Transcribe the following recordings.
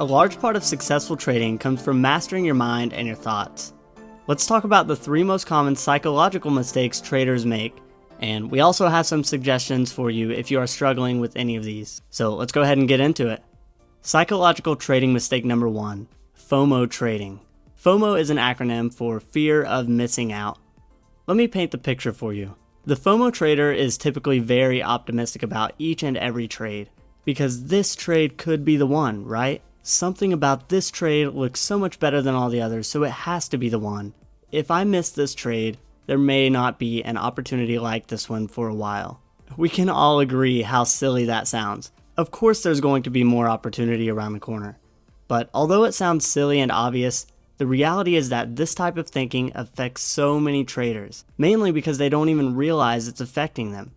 A large part of successful trading comes from mastering your mind and your thoughts. Let's talk about the 3 most common psychological mistakes traders make, and we also have some suggestions for you if you are struggling with any of these. So let's go ahead and get into it. Psychological trading mistake number 1, FOMO trading. FOMO is an acronym for fear of missing out. Let me paint the picture for you. The FOMO trader is typically very optimistic about each and every trade, because this trade could be the one, right? Something about this trade looks so much better than all the others, so it has to be the one. If I miss this trade, there may not be an opportunity like this one for a while. We can all agree how silly that sounds. Of course there's going to be more opportunity around the corner. But although it sounds silly and obvious, the reality is that this type of thinking affects so many traders, mainly because they don't even realize it's affecting them.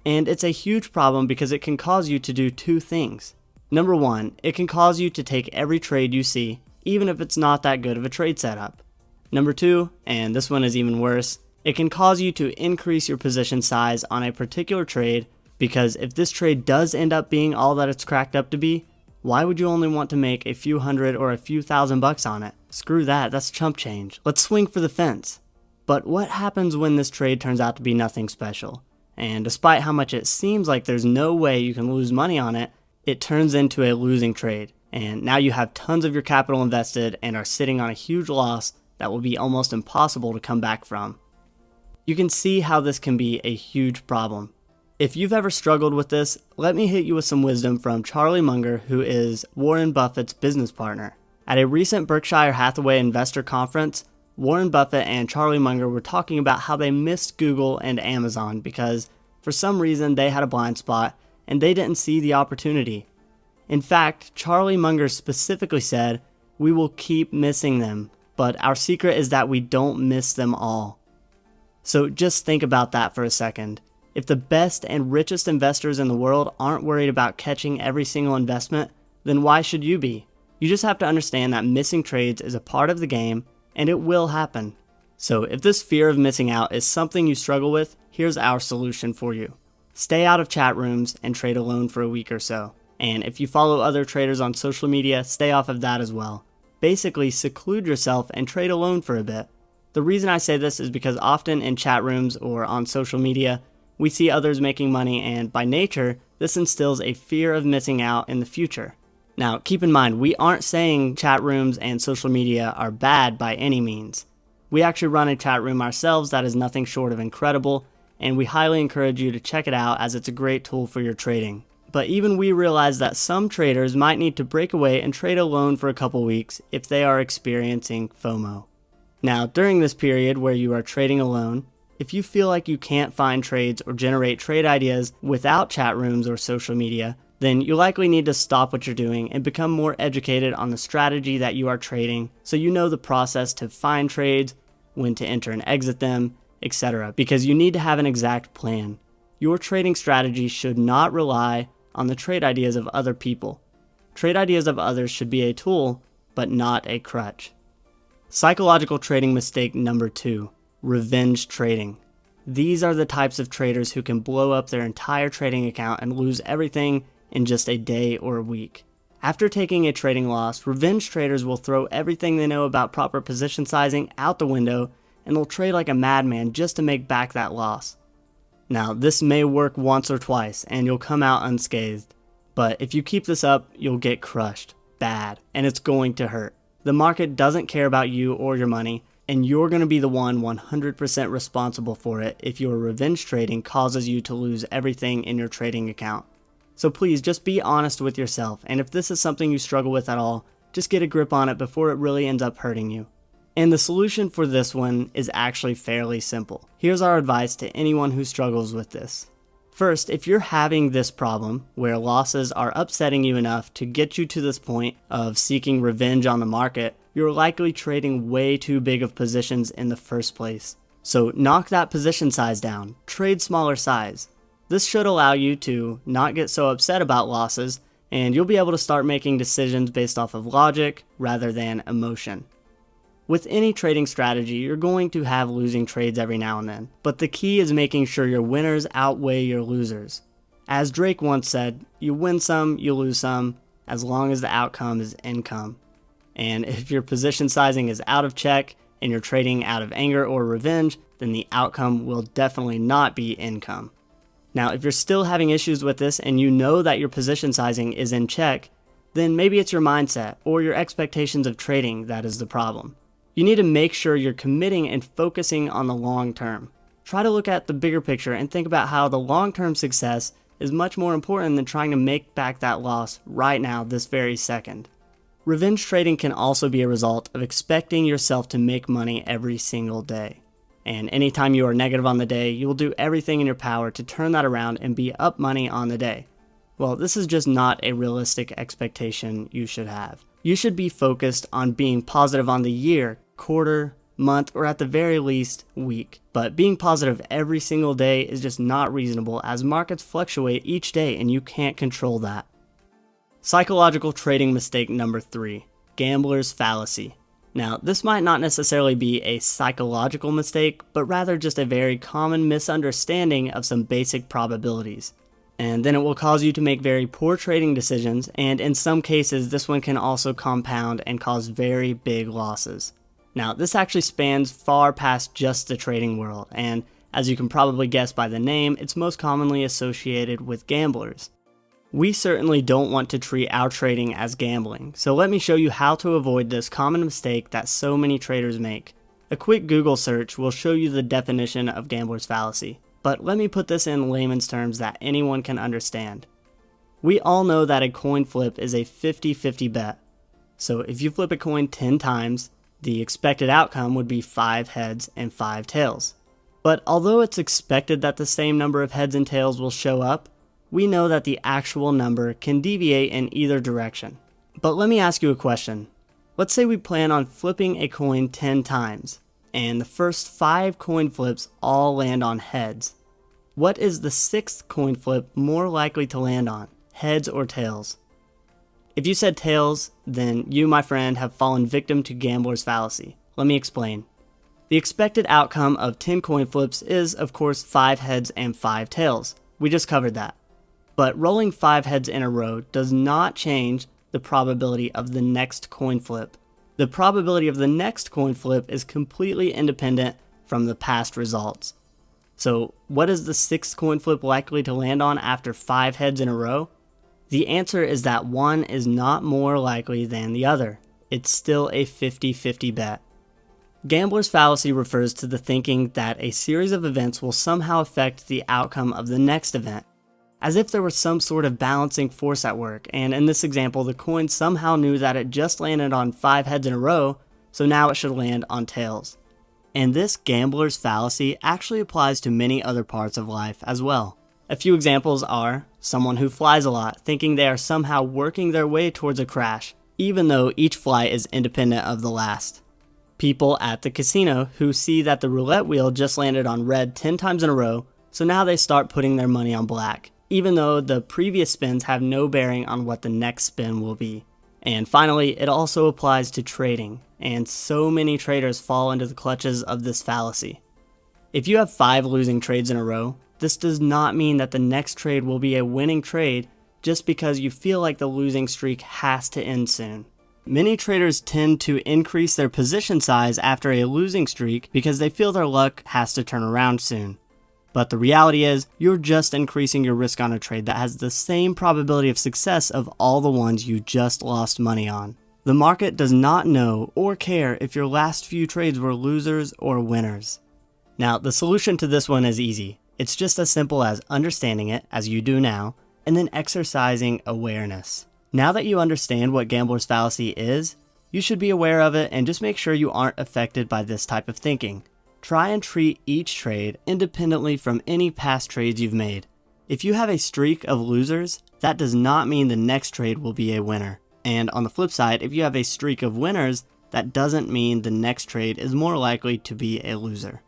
And it's a huge problem because it can cause you to do 2 things. Number 1, it can cause you to take every trade you see, even if it's not that good of a trade setup. Number 2, and this one is even worse, it can cause you to increase your position size on a particular trade, because if this trade does end up being all that it's cracked up to be, why would you only want to make a few hundred or a few $1,000s on it? Screw that, that's chump change. Let's swing for the fence. But what happens when this trade turns out to be nothing special? And despite how much it seems like there's no way you can lose money on it, it turns into a losing trade, and now you have tons of your capital invested and are sitting on a huge loss that will be almost impossible to come back from. You can see how this can be a huge problem. If you've ever struggled with this, let me hit you with some wisdom from Charlie Munger, who is Warren Buffett's business partner. At a recent Berkshire Hathaway investor conference, Warren Buffett and Charlie Munger were talking about how they missed Google and Amazon because for some reason they had a blind spot and they didn't see the opportunity. In fact, Charlie Munger specifically said, "We will keep missing them, but our secret is that we don't miss them all." So just think about that for a second. If the best and richest investors in the world aren't worried about catching every single investment, then why should you be? You just have to understand that missing trades is a part of the game, and it will happen. So if this fear of missing out is something you struggle with, here's our solution for you. Stay out of chat rooms and trade alone for a week or so. And if you follow other traders on social media, stay off of that as well. Basically, seclude yourself and trade alone for a bit. The reason I say this is because often in chat rooms or on social media, we see others making money, and by nature, this instills a fear of missing out in the future. Now, keep in mind, we aren't saying chat rooms and social media are bad by any means. We actually run a chat room ourselves that is nothing short of incredible, and we highly encourage you to check it out as it's a great tool for your trading. But even we realize that some traders might need to break away and trade alone for a couple weeks if they are experiencing FOMO. Now, during this period where you are trading alone, if you feel like you can't find trades or generate trade ideas without chat rooms or social media, then you likely need to stop what you're doing and become more educated on the strategy that you are trading so you know the process to find trades, when to enter and exit them, etc. Because you need to have an exact plan. Your trading strategy should not rely on the trade ideas of other people. Trade ideas of others should be a tool, but not a crutch. Psychological trading mistake number 2, revenge trading. These are the types of traders who can blow up their entire trading account and lose everything in just a day or a week. After taking a trading loss, revenge traders will throw everything they know about proper position sizing out the window, and they'll trade like a madman just to make back that loss. Now, this may work once or twice, and you'll come out unscathed. But if you keep this up, you'll get crushed. Bad. And it's going to hurt. The market doesn't care about you or your money, and you're going to be the one 100% responsible for it if your revenge trading causes you to lose everything in your trading account. So please, just be honest with yourself, and if this is something you struggle with at all, just get a grip on it before it really ends up hurting you. And the solution for this one is actually fairly simple. Here's our advice to anyone who struggles with this. First, if you're having this problem, where losses are upsetting you enough to get you to this point of seeking revenge on the market, you're likely trading way too big of positions in the first place. So knock that position size down, trade smaller size. This should allow you to not get so upset about losses, and you'll be able to start making decisions based off of logic rather than emotion. With any trading strategy, you're going to have losing trades every now and then, but the key is making sure your winners outweigh your losers. As Drake once said, you win some, you lose some, as long as the outcome is income. And if your position sizing is out of check and you're trading out of anger or revenge, then the outcome will definitely not be income. Now, if you're still having issues with this and you know that your position sizing is in check, then maybe it's your mindset or your expectations of trading that is the problem. You need to make sure you're committing and focusing on the long term. Try to look at the bigger picture and think about how the long-term success is much more important than trying to make back that loss right now, this very second. Revenge trading can also be a result of expecting yourself to make money every single day. And anytime you are negative on the day, you will do everything in your power to turn that around and be up money on the day. Well, this is just not a realistic expectation you should have. You should be focused on being positive on the year, quarter, month, or at the very least, week. But being positive every single day is just not reasonable as markets fluctuate each day and you can't control that. Psychological trading mistake number 3, gambler's fallacy. Now, this might not necessarily be a psychological mistake, but rather just a very common misunderstanding of some basic probabilities. And then it will cause you to make very poor trading decisions, and in some cases, this one can also compound and cause very big losses. Now, this actually spans far past just the trading world, and as you can probably guess by the name, it's most commonly associated with gamblers. We certainly don't want to treat our trading as gambling, so let me show you how to avoid this common mistake that so many traders make. A quick Google search will show you the definition of gambler's fallacy, but let me put this in layman's terms that anyone can understand. We all know that a coin flip is a 50-50 bet, so if you flip a coin 10 times, the expected outcome would be 5 heads and 5 tails. But although it's expected that the same number of heads and tails will show up, we know that the actual number can deviate in either direction. But let me ask you a question. Let's say we plan on flipping a coin 10 times, and the first 5 coin flips all land on heads. What is the 6th coin flip more likely to land on, heads or tails? If you said tails, then you, my friend, have fallen victim to gambler's fallacy. Let me explain. The expected outcome of 10 coin flips is, of course, 5 heads and 5 tails. We just covered that. But rolling 5 heads in a row does not change the probability of the next coin flip. The probability of the next coin flip is completely independent from the past results. So what is the 6th coin flip likely to land on after 5 heads in a row? The answer is that one is not more likely than the other. It's still a 50-50 bet. Gambler's fallacy refers to the thinking that a series of events will somehow affect the outcome of the next event, as if there was some sort of balancing force at work, and in this example, the coin somehow knew that it just landed on 5 heads in a row, so now it should land on tails. And this gambler's fallacy actually applies to many other parts of life as well. A few examples are someone who flies a lot, thinking they are somehow working their way towards a crash, even though each flight is independent of the last. People at the casino who see that the roulette wheel just landed on red 10 times in a row, so now they start putting their money on black, even though the previous spins have no bearing on what the next spin will be. And finally, it also applies to trading, and so many traders fall into the clutches of this fallacy. If you have 5 losing trades in a row, this does not mean that the next trade will be a winning trade just because you feel like the losing streak has to end soon. Many traders tend to increase their position size after a losing streak because they feel their luck has to turn around soon. But the reality is, you're just increasing your risk on a trade that has the same probability of success of all the ones you just lost money on. The market does not know or care if your last few trades were losers or winners. Now, the solution to this one is easy. It's just as simple as understanding it, as you do now, and then exercising awareness. Now that you understand what gambler's fallacy is, you should be aware of it and just make sure you aren't affected by this type of thinking. Try and treat each trade independently from any past trades you've made. If you have a streak of losers, that does not mean the next trade will be a winner. And on the flip side, if you have a streak of winners, that doesn't mean the next trade is more likely to be a loser.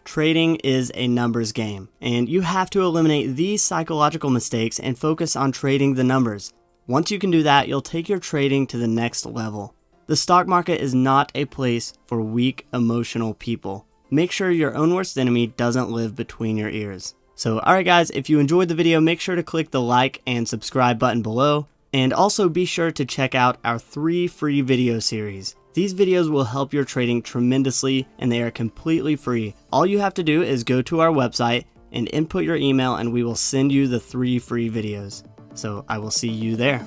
Trading is a numbers game, and you have to eliminate these psychological mistakes and focus on trading the numbers. Once you can do that, you'll take your trading to the next level. The stock market is not a place for weak, emotional people. Make sure your own worst enemy doesn't live between your ears. So alright guys, if you enjoyed the video, make sure to click the like and subscribe button below. And also be sure to check out our 3 free video series. These videos will help your trading tremendously and they are completely free. All you have to do is go to our website and input your email and we will send you the 3 free videos. So I will see you there.